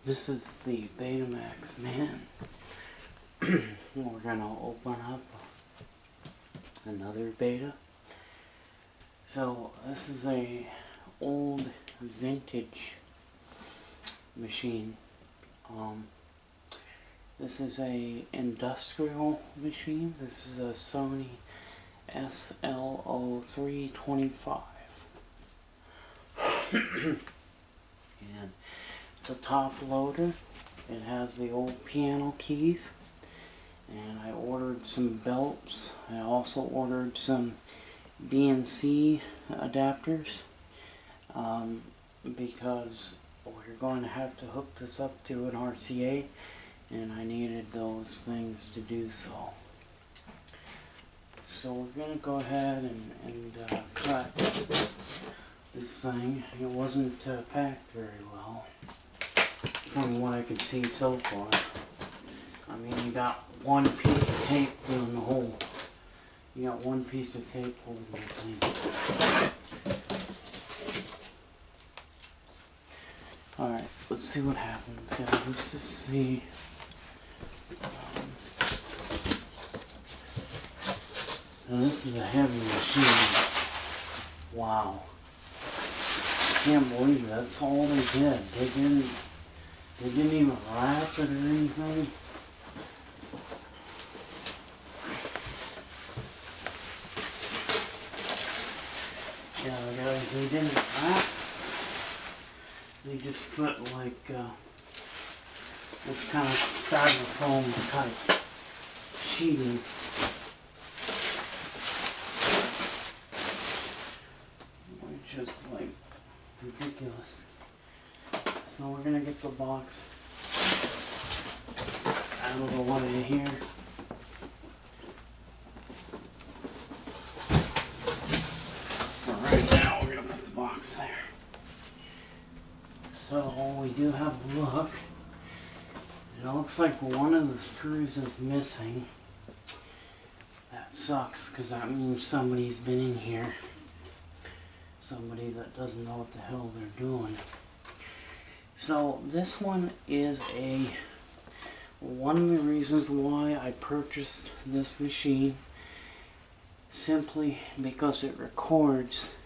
This is the Betamax Man. We're gonna open up another beta. So this is a old vintage machine. This is a industrial machine. This is a Sony SLO-325. And it's a top loader. It has the old piano keys. And I ordered some belts. I also ordered some BMC adapters because we're going to have to hook this up to an RCA, and I needed those things to do so. So we're going to go ahead and cut this thing. It wasn't packed very well from what I could see so far. I mean, you got one piece of tape doing the hole. You got one piece of tape holding the thing. Alright, let's see what happens. Yeah, let's just see. Now this is a heavy machine. Wow. Can't believe that's all they did. They didn't even wrap it or anything. Yeah, guys, they didn't wrap. They just put like this kind of styrofoam type sheeting. Which is like ridiculous. So we're gonna get the box out of the way here. So we do have a look. It looks like one of the screws is missing. That sucks, because that means somebody's been in here. Somebody that doesn't know what the hell they're doing. So this one is one of the reasons why I purchased this machine, simply because it records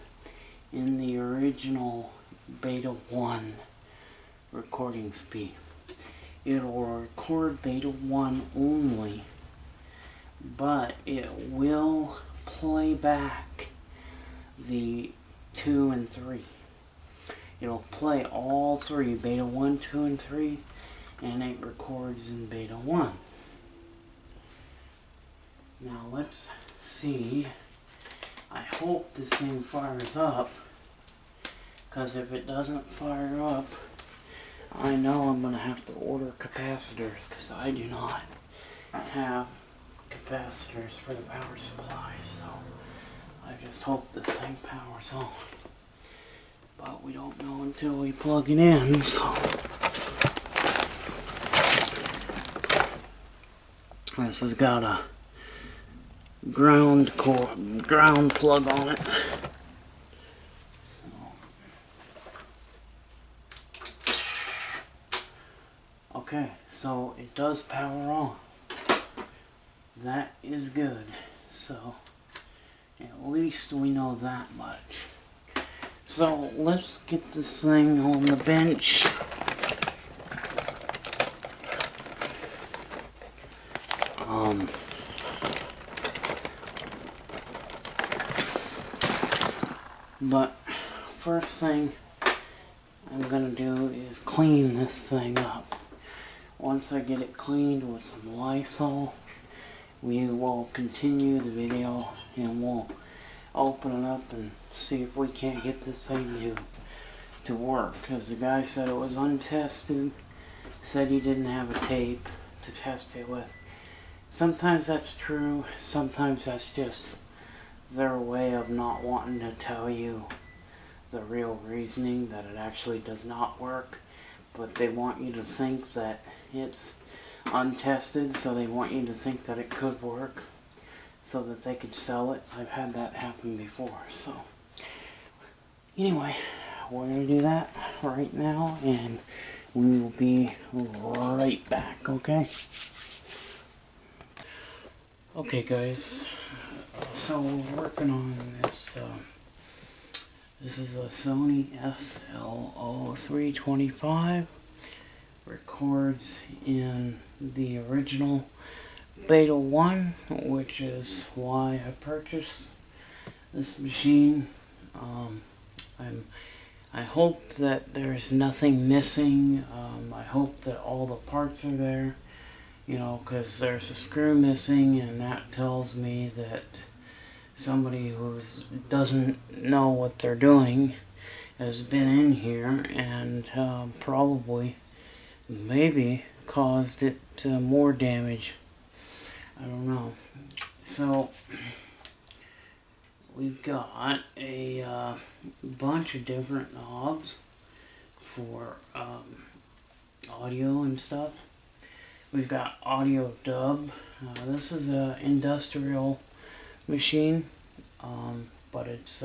in the original Beta 1 recording speed. It will record Beta 1 only, but it will play back the 2 and 3. It'll play all three, Beta 1, 2, and 3, and it records in Beta 1. Now let's see. I hope this thing fires up, because if it doesn't fire up, I know I'm going to have to order capacitors, because I do not have capacitors for the power supply. So I just hope this thing powers on. But we don't know until we plug it in, so. This has got a ground plug on it. Okay, so it does power on. That is good. So at least we know that much. So let's get this thing on the bench. But first thing I'm gonna do is clean this thing up. Once I get it cleaned with some Lysol, we will continue the video and we'll open it up and see if we can't get this thing to work. Because the guy said it was untested, said he didn't have a tape to test it with. Sometimes that's true, sometimes that's just their way of not wanting to tell you the real reasoning that it actually does not work. But they want you to think that it's untested, so they want you to think that it could work so that they could sell it. I've had that happen before. So anyway, we're going to do that right now, and We will be right back, okay? Okay guys, so we're working on this, this is a Sony SLO-325, records in the original Beta 1, which is why I purchased this machine. I hope that there's nothing missing. I hope that all the parts are there, you know, because there's a screw missing, and that tells me that somebody who doesn't know what they're doing has been in here and probably, maybe, caused it more damage. I don't know. So we've got a bunch of different knobs for audio and stuff. We've got audio dub. This is an industrial machine, but it's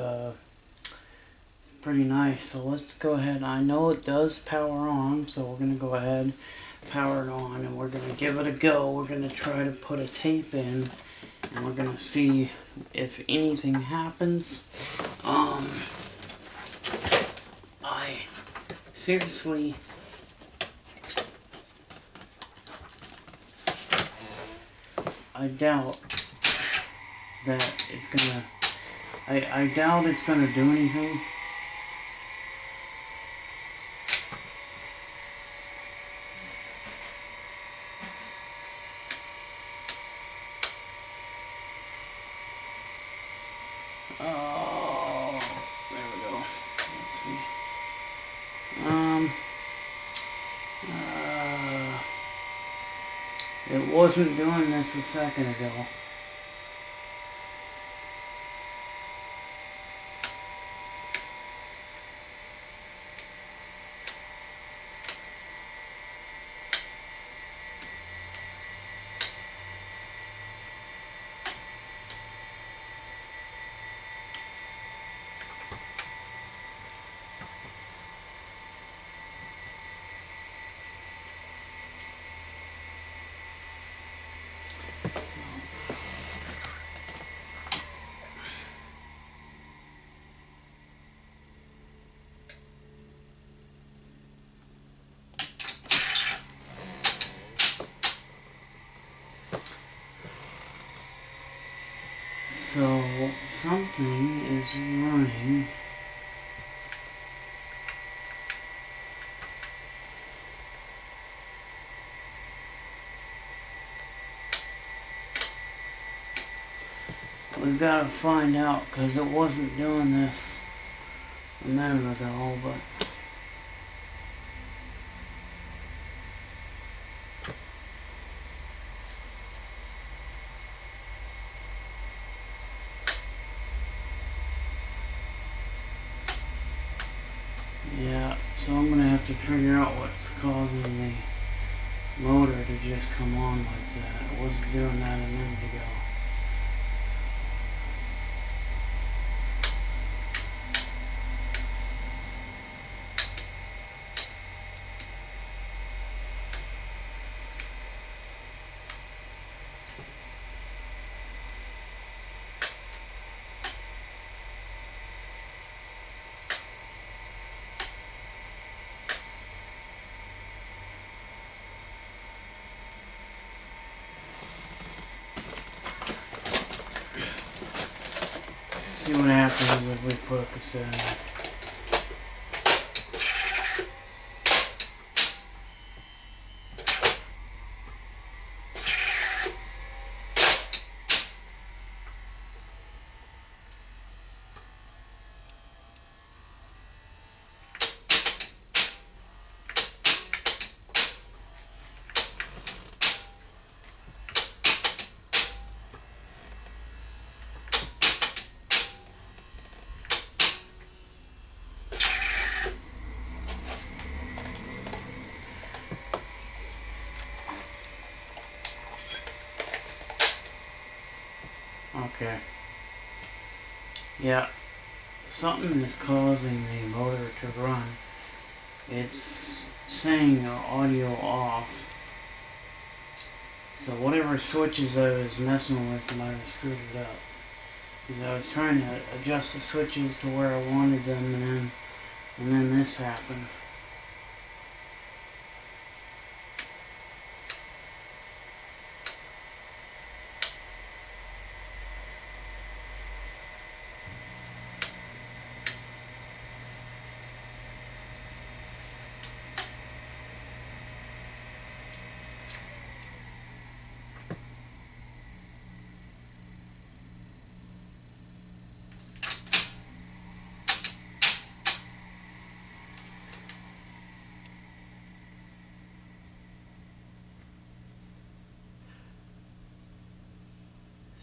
pretty nice. So let's go ahead. I know it does power on, so we're going to go ahead, power it on, and we're going to give it a go. We're going to try to put a tape in, and we're going to see if anything happens. I seriously, I doubt that it's gonna, I doubt it's gonna do anything. Oh, there we go. Let's see. It wasn't doing this a second ago. So something is running. We've got to find out, because it wasn't doing this a minute ago, but yeah, so I'm gonna have to figure out what's causing the motor to just come on like that. It wasn't doing that a minute ago. See what happens if we put a cassette in. Okay. Yeah, something is causing the motor to run. It's saying audio off. So whatever switches I was messing with might have screwed it up. Because I was trying to adjust the switches to where I wanted them, and then this happened.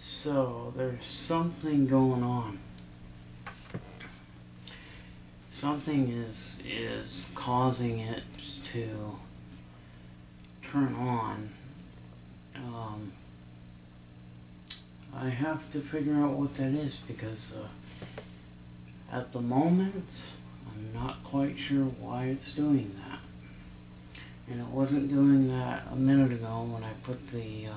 So there's something going on. Something is causing it to turn on. I have to figure out what that is, because at the moment I'm not quite sure why it's doing that. And it wasn't doing that a minute ago when I put the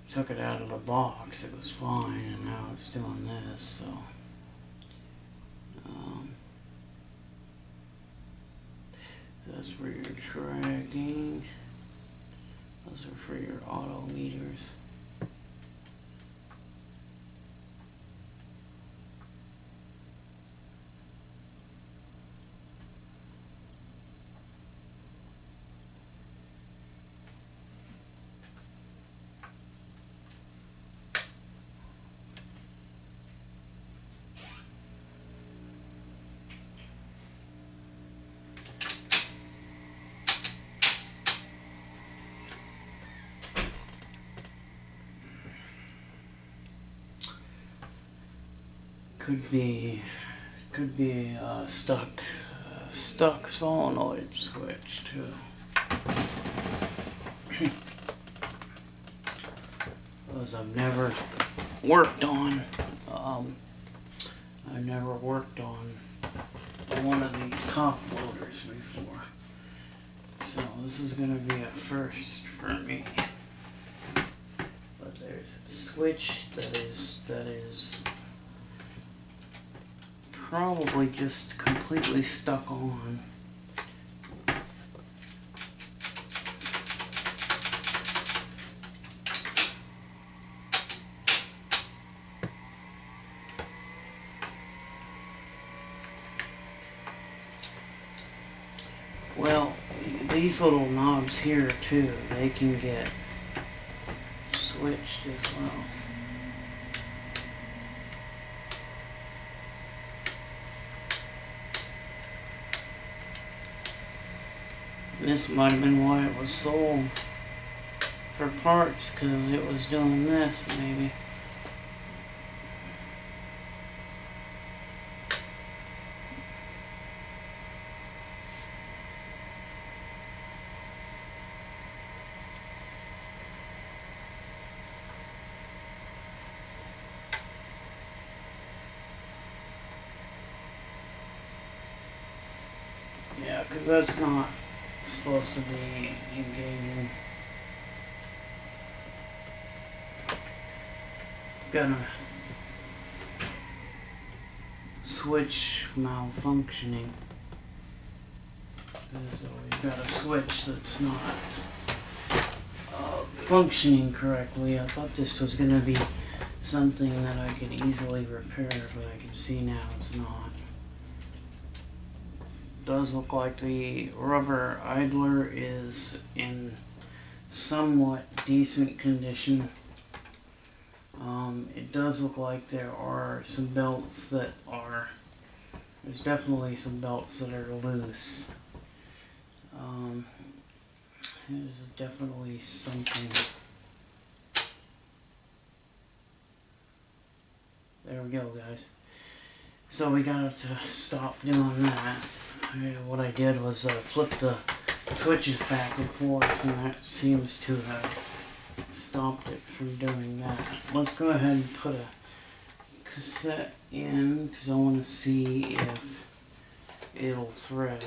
took it out of the box. It was fine, and now it's doing this. So that's for your tracking. Those are for your auto meters. Could be a stuck solenoid switch too. Those I've never worked on. I've never worked on one of these top loaders before, so this is going to be a first for me. But there's a switch that is probably just completely stuck on. Well, these little knobs here too, they can get switched as well. This might have been why it was sold for parts, because it was doing this, maybe. Yeah, because that's not supposed to be engaging. Got a switch malfunctioning. So we've got a switch that's not functioning correctly. I thought this was going to be something that I could easily repair, but I can see now it's not. Does look like the rubber idler is in somewhat decent condition. It does look like there are some belts that are, there's definitely some belts that are loose. There's definitely something. There we go, guys. So we got to stop doing that. What I did was flip the switches back and forth, and that seems to have stopped it from doing that. Let's go ahead and put a cassette in, because I want to see if it'll thread.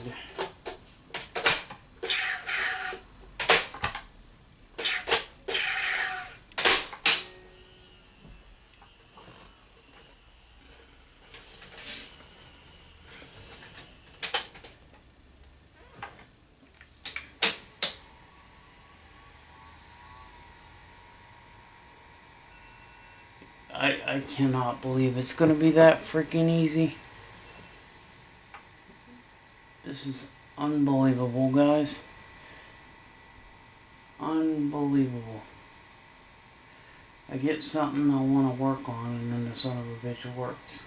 I cannot believe it's gonna be that freaking easy. This is unbelievable, guys. Unbelievable. I get something I want to work on, and then the son of a bitch works.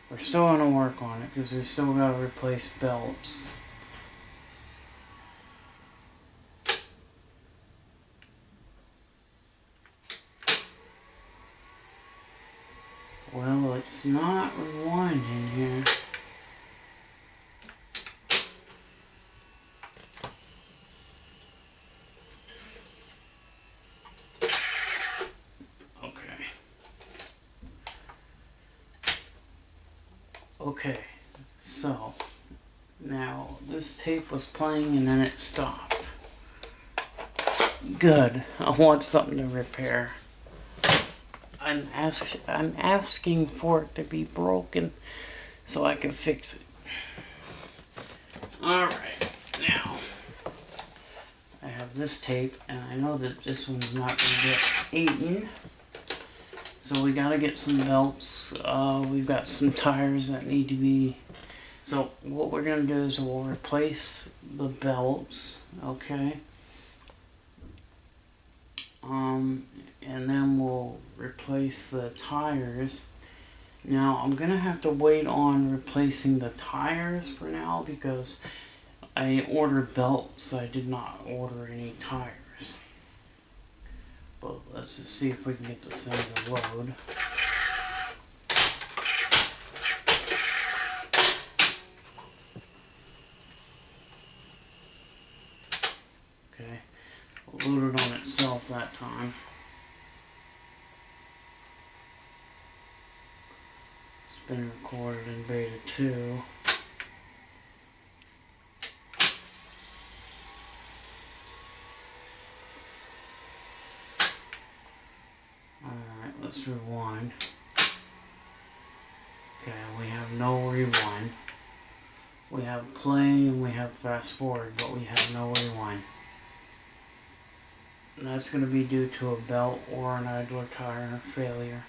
We're still going to work on it, because we still got to replace belts. Well, it's not rewinding here. Okay, so now this tape was playing and then it stopped. Good. I want something to repair. I'm asking for it to be broken so I can fix it. Alright, now I have this tape and I know that this one's not going to get eaten. So we gotta get some belts. We've got some tires that need to be... So what we're gonna do is we'll replace the belts, okay? And then we'll replace the tires. Now I'm gonna have to wait on replacing the tires for now because I ordered belts. I did not order any tires. But let's just see if we can get this thing to load. Okay, it loaded on itself that time. It's been recorded in beta 2. Let's rewind. Okay, we have no rewind. We have play and we have fast forward, but we have no rewind. And that's going to be due to a belt or an idler tire failure.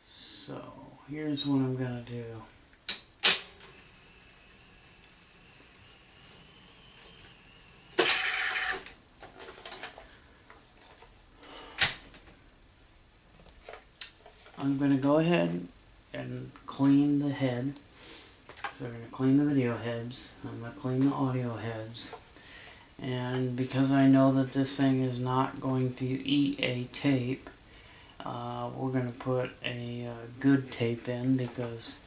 So here's what I'm going to do. I'm going to go ahead and clean the head. So we're going to clean the video heads. I'm going to clean the audio heads. And because I know that this thing is not going to eat a tape, we're going to put a good tape in because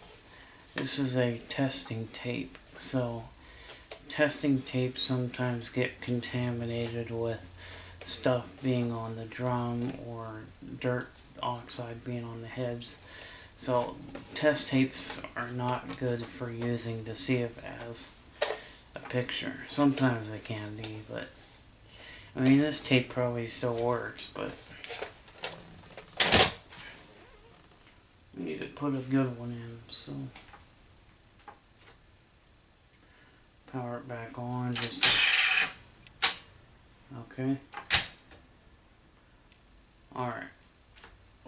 this is a testing tape. So testing tapes sometimes get contaminated with stuff being on the drum or dirt oxide being on the heads. So test tapes are not good for using to see if it has a picture. Sometimes they can be, but I mean this tape probably still works, but we need to put a good one in. So power it back on just to, okay. Alright,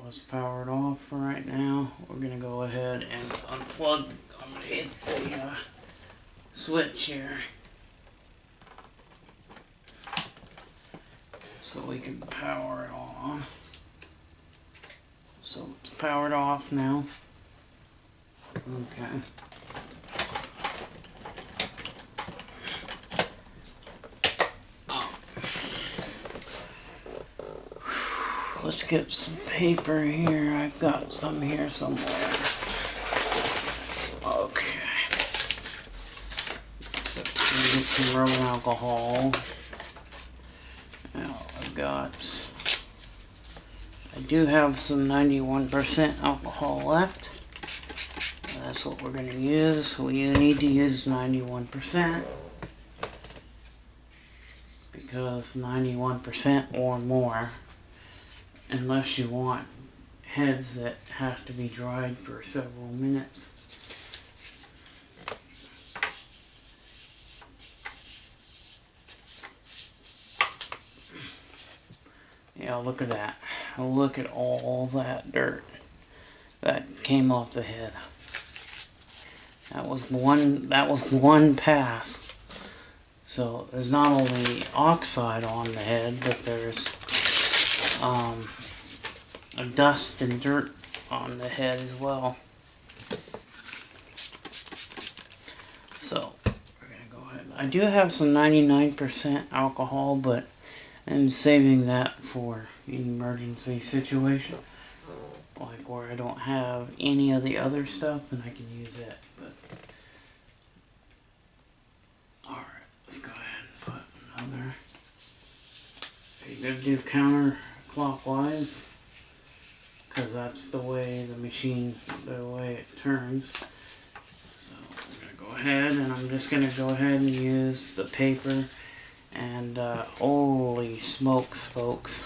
let's power it off for right now. We're going to go ahead and unplug. I'm going to hit the switch here so we can power it on. So it's powered off now. Okay. Let's get some paper here. I've got some here somewhere. Okay. So get some rubbing alcohol. Now I do have some 91% alcohol left. That's what we're going to use. We need to use 91% because 91% or more. Unless you want heads that have to be dried for several minutes. Yeah, look at that. Look at all that dirt that came off the head. That was one pass. So there's not only oxide on the head, but there's dust and dirt on the head as well. So we're gonna go ahead. I do have some 99% alcohol, but I'm saving that for an emergency situation, like where I don't have any of the other stuff, and I can use it. But all right, let's go ahead and put another. You're gonna do counterclockwise, because that's the way the way it turns. So I'm gonna go ahead, and I'm just gonna go ahead and use the paper. And holy smokes, folks,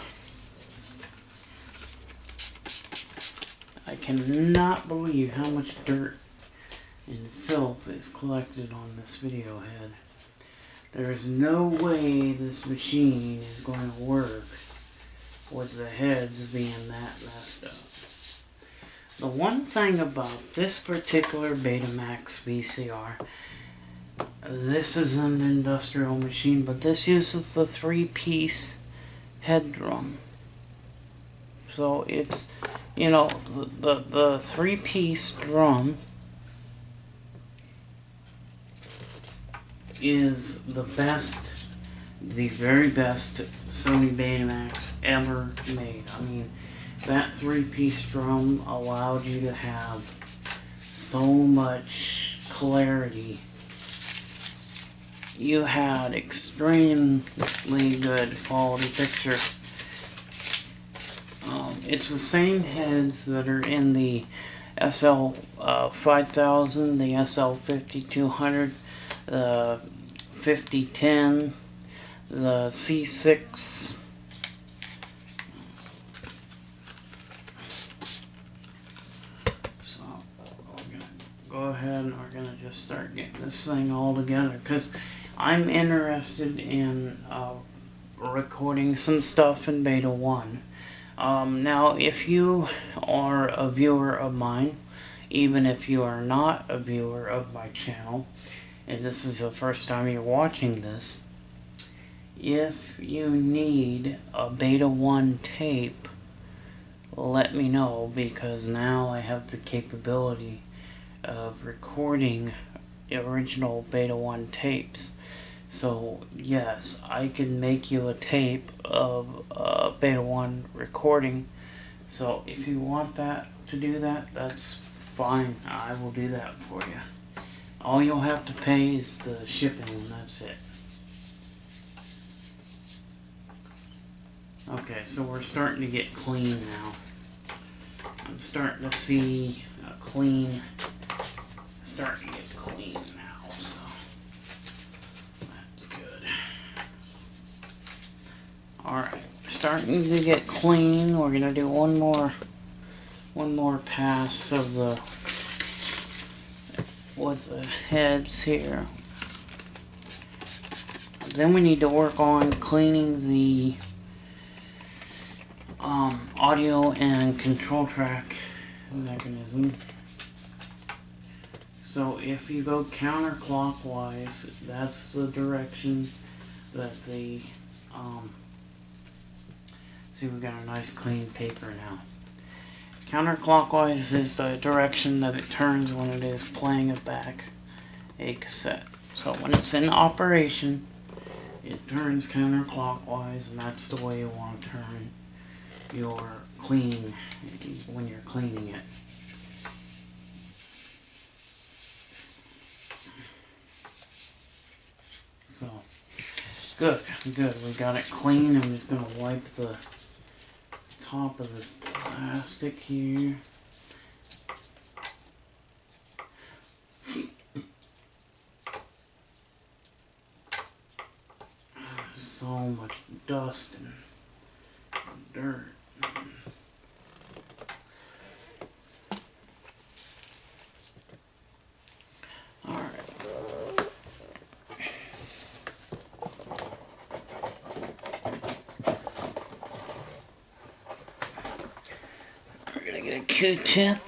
I cannot believe how much dirt and filth is collected on this video head. There is no way this machine is going to work with the heads being that messed up. The one thing about this particular Betamax VCR, this is an industrial machine, but this uses the 3-piece head drum. So it's, you know, the 3-piece drum is the best, the very best Sony Betamax ever made. I mean, that 3-piece drum allowed you to have so much clarity. You had extremely good quality picture. It's the same heads that are in the SL-5000, the SL-5200, the 5010, the C6. So we're gonna go ahead and we're gonna just start getting this thing all together, because I'm interested in recording some stuff in Beta 1. Now, if you are a viewer of mine, even if you are not a viewer of my channel, and this is the first time you're watching this, if you need a Beta 1 tape, let me know, because now I have the capability of recording original Beta 1 tapes. So yes, I can make you a tape of Beta 1 recording. So if you want that to do that, that's fine. I will do that for you. All you'll have to pay is the shipping, and that's it. Okay, so we're starting to get clean now. I'm starting to see starting to get clean now, so that's good. Alright, starting to get clean. We're gonna do one more pass of the with the heads here. Then we need to work on cleaning the audio and control track mechanism. So if you go counterclockwise, that's the direction that the see, we've got a nice clean paper now. Counterclockwise is the direction that it turns when it is playing it back a cassette. So when it's in operation, it turns counterclockwise, and that's the way you want to turn your clean when you're cleaning it. So good. We got it clean. I'm just gonna wipe the top of this plastic here. So much dust and dirt. Q-tip.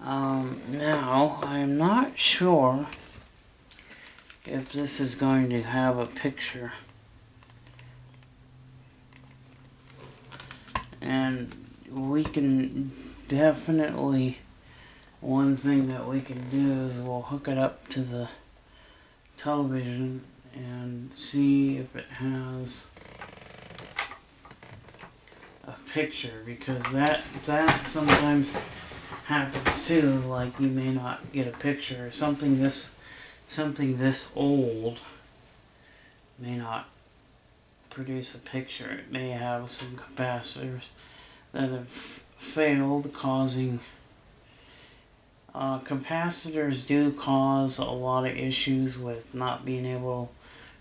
Now, I'm not sure if this is going to have a picture. And we can definitely, one thing that we can do is we'll hook it up to the television and see if it has a picture, because that sometimes happens too. Like, you may not get a picture. Something this old may not produce a picture. It may have some capacitors that have failed, causing capacitors do cause a lot of issues with not being able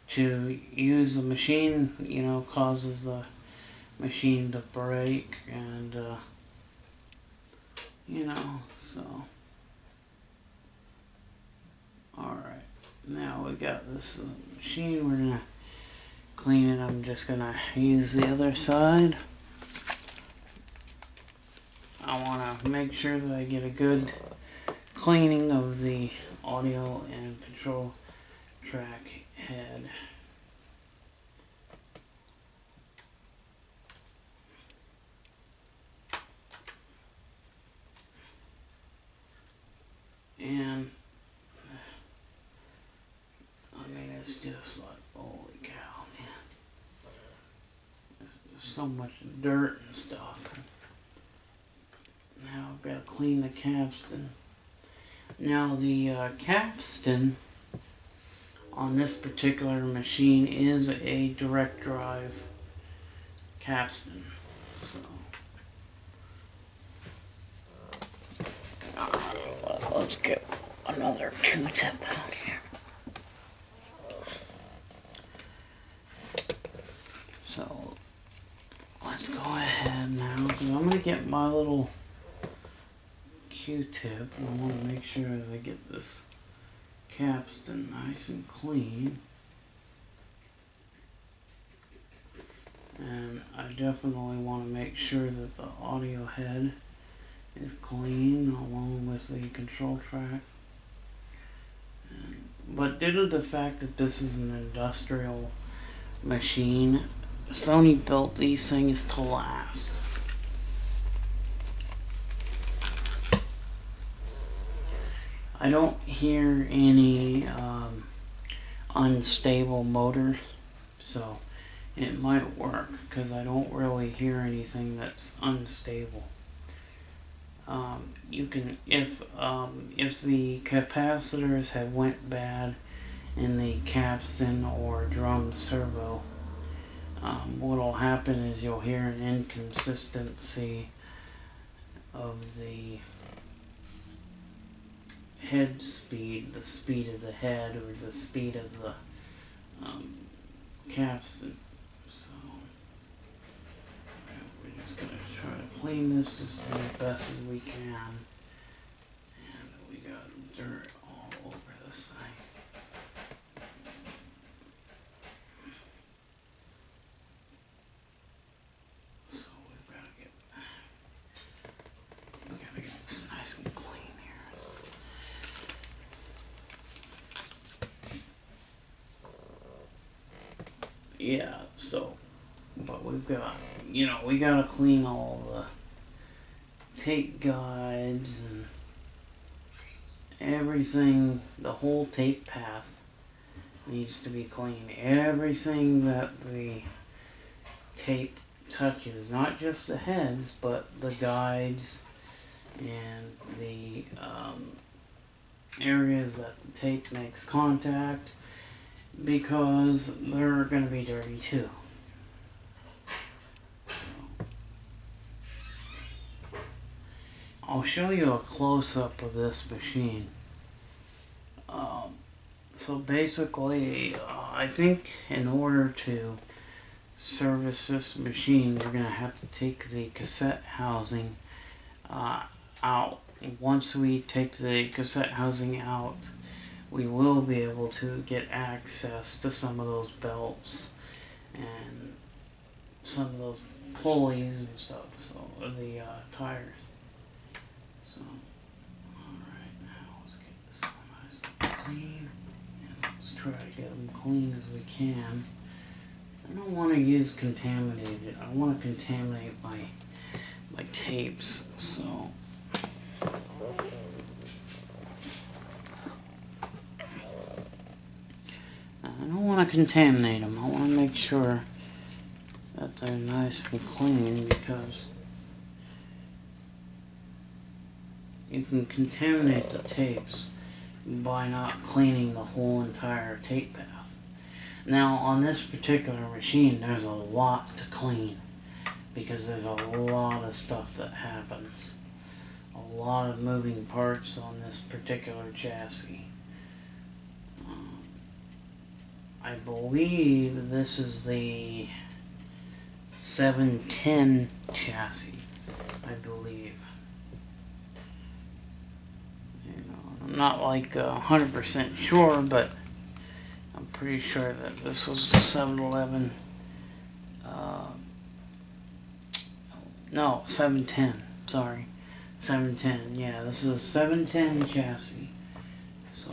to use the machine. You know, causes the machine to break, and you know, so alright, now we got this machine. We're gonna clean it. I'm just gonna use the other side. I want to make sure that I get a good cleaning of the audio and control track head. And I mean, it's just like, holy cow, man. There's so much dirt and stuff. Now I've got to clean the capstan. Now the capstan on this particular machine is a direct drive capstan. So let's get another Q-tip out here. So let's go ahead now, because I'm going to get my little Q-tip. I want to make sure that I get this capstan nice and clean. And I definitely want to make sure that the audio head is clean along with the control track. But due to the fact that this is an industrial machine, Sony built these things to last. I don't hear any unstable motors, so it might work, because I don't really hear anything that's unstable. You can, if the capacitors have went bad in the capstan or drum servo, what'll happen is you'll hear an inconsistency of the head speed, the speed of the head or the speed of the capstan. So we're just going to try to clean this just as best as we can. And we got dirt all over this thing. So we gotta get this nice and clean here. So. Yeah, so, but we've got, you know, we gotta clean all the tape guides and everything. The whole tape path needs to be clean. Everything that the tape touches, not just the heads, but the guides and the areas that the tape makes contact, because they're going to be dirty too. I'll show you a close-up of this machine. So basically, I think in order to service this machine, we're going to have to take the cassette housing out. Once we take the cassette housing out, we will be able to get access to some of those belts and some of those pulleys and stuff, so the tires. So, alright, now let's get this all nice and clean. And let's try to get them clean as we can. I don't want to use contaminated. I want to contaminate my tapes, so. I don't want to contaminate them. I want to make sure that they're nice and clean, because you can contaminate the tapes by not cleaning the whole entire tape path. Now, on this particular machine, there's a lot to clean, because there's a lot of stuff that happens. A lot of moving parts on this particular chassis. I believe this is the 710 chassis, I believe. You know, I'm not like 100% sure, but I'm pretty sure that this was the 711. No, 710. Sorry, 710. Yeah, this is a 710 chassis. So.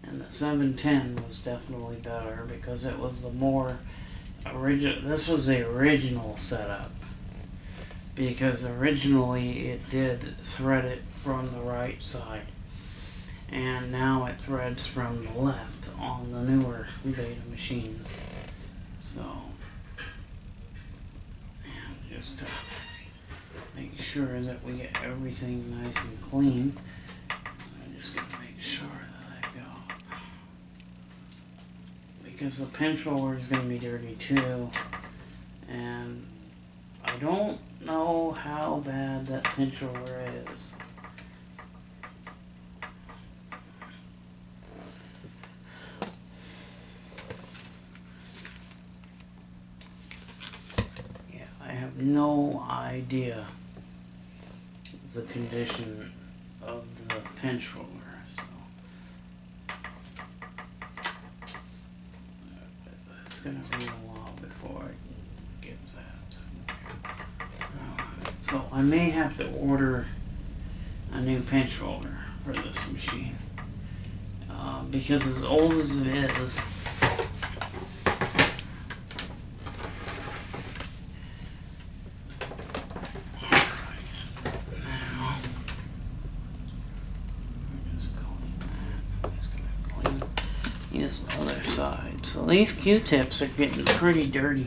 And the 710 was definitely better because it was the more original. This was the original setup, because originally it did thread it from the right side, and now it threads from the left on the newer Beta machines. So, and just to make sure that we get everything nice and clean, I'm just going to make sure that I go. Because the pinch roller is going to be dirty too, and I don't know how bad that pinch roller is. Yeah, I have no idea the condition of the pinch roller. It's going to be a while before I can get that. So I may have to order a new pinch roller for this machine, because as old as it is, the other side. So these Q-tips are getting pretty dirty.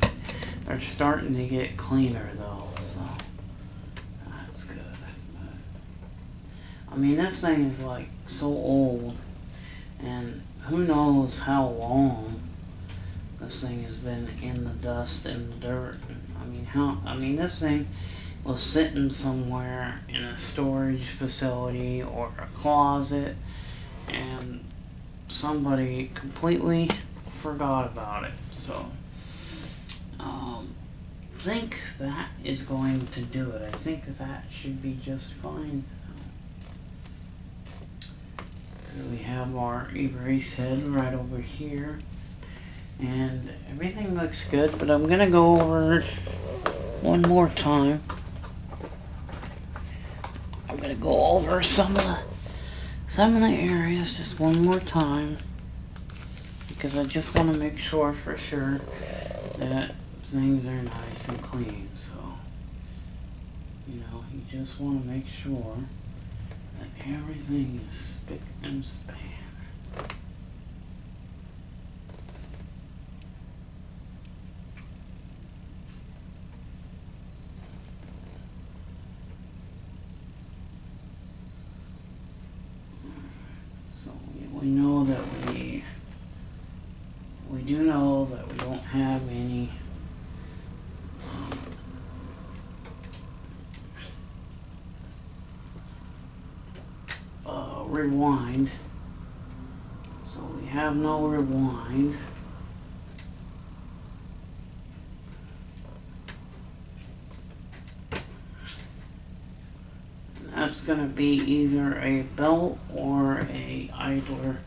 They're starting to get cleaner though, so that's good. But, I mean, this thing is like so old, and who knows how long this thing has been in the dust and the dirt. I mean this thing was sitting somewhere in a storage facility or a closet, and somebody completely forgot about it. So I think that is going to do it. I think that should be just fine. So we have our erase head right over here, and everything looks good, but I'm gonna go over one more time. I'm gonna go over some of the areas just one more time, because I just want to make sure for sure that things are nice and clean. So, you know, you just want to make sure that everything is spick and span. So we know that we do know that we don't have any rewind. So we have no rewind. That's going to be either a belt or a idler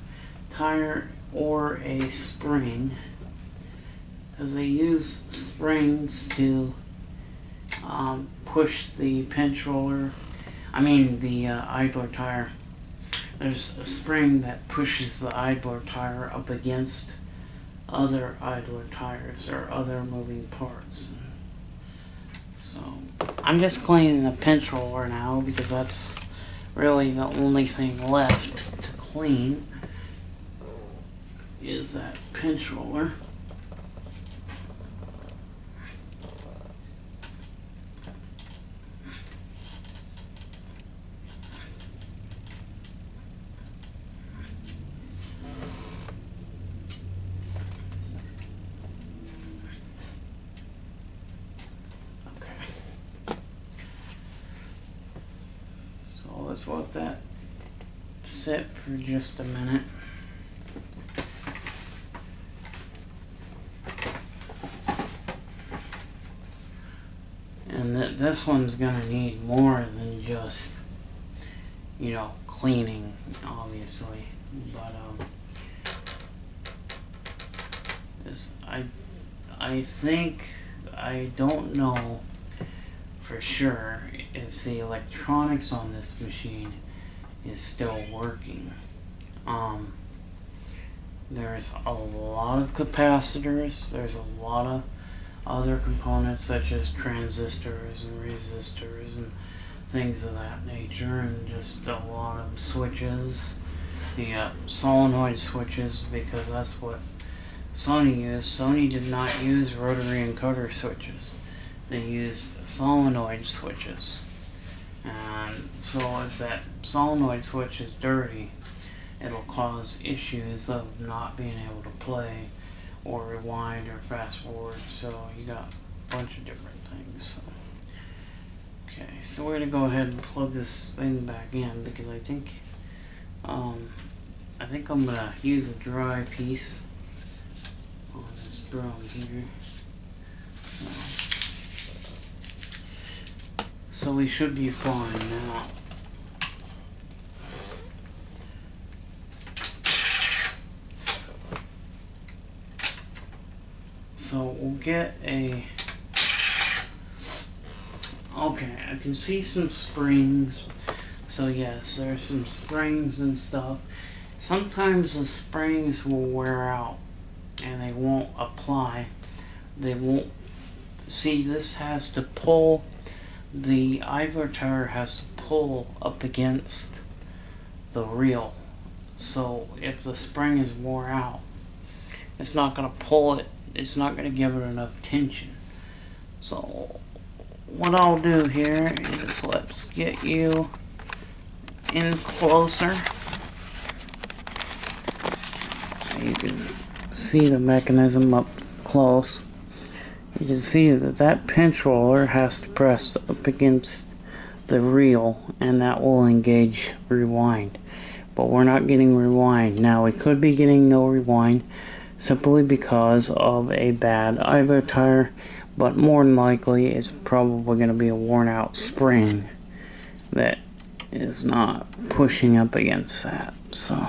tire or a spring, because they use springs to push the pinch roller, the idler tire. There's a spring that pushes the idler tire up against other idler tires or other moving parts. So I'm just cleaning the pinch roller now because that's really the only thing left to clean is that pinch roller. Let's let that sit for just a minute. And this one's gonna need more than just, cleaning, obviously. But I think, I don't know for sure if the electronics on this machine is still working. There's a lot of capacitors, there's a lot of other components such as transistors and resistors and things of that nature, and just a lot of switches, the solenoid switches, because that's what Sony used. Sony did not use rotary encoder switches. They used solenoid switches. And so if that solenoid switch is dirty, it'll cause issues of not being able to play or rewind or fast forward. So you got a bunch of different things. So. Okay, so we're gonna go ahead and plug this thing back in because I think I'm gonna use a dry piece on this drum here. So we should be fine now. So we'll get a... Okay, I can see some springs. So yes, there's some springs and stuff. Sometimes the springs will wear out and they won't apply. They won't... See, this has to pull... The idler tire has to pull up against the reel. So if the spring is wore out, it's not going to pull it. It's not going to give it enough tension. So what I'll do here is let's get you in closer. You can see the mechanism up close. You can see that that pinch roller has to press up against the reel, and that will engage rewind. But we're not getting rewind. Now we could be getting no rewind simply because of a bad idler tire, but more than likely it's probably going to be a worn out spring that is not pushing up against that. So